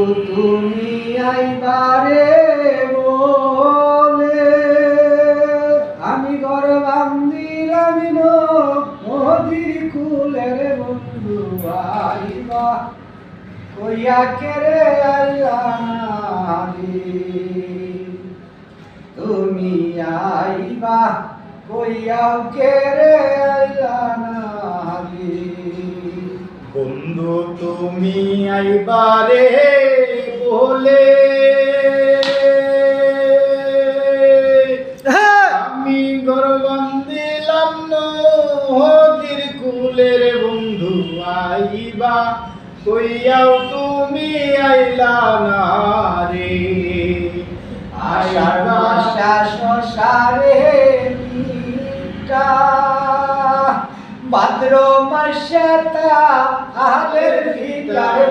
তুমি আইবারে বলে আমি ঘর বান্দিলাম নদীর কুলের বন্ধু আইবা কইয়া কেরে আইলা না রে তুমি আইবা কইয়াও কেরে আইলা না রে বন্ধু তুমি আইবারে বলে আমি ঘর বান্দিলাম নদীর কুলের বন্ধু আইবা কইয়াও তুমি আইলা না রে আষাঢ় মাসা শশারে মিঠা ভাদ্র মাসে তা আলের ভিতরে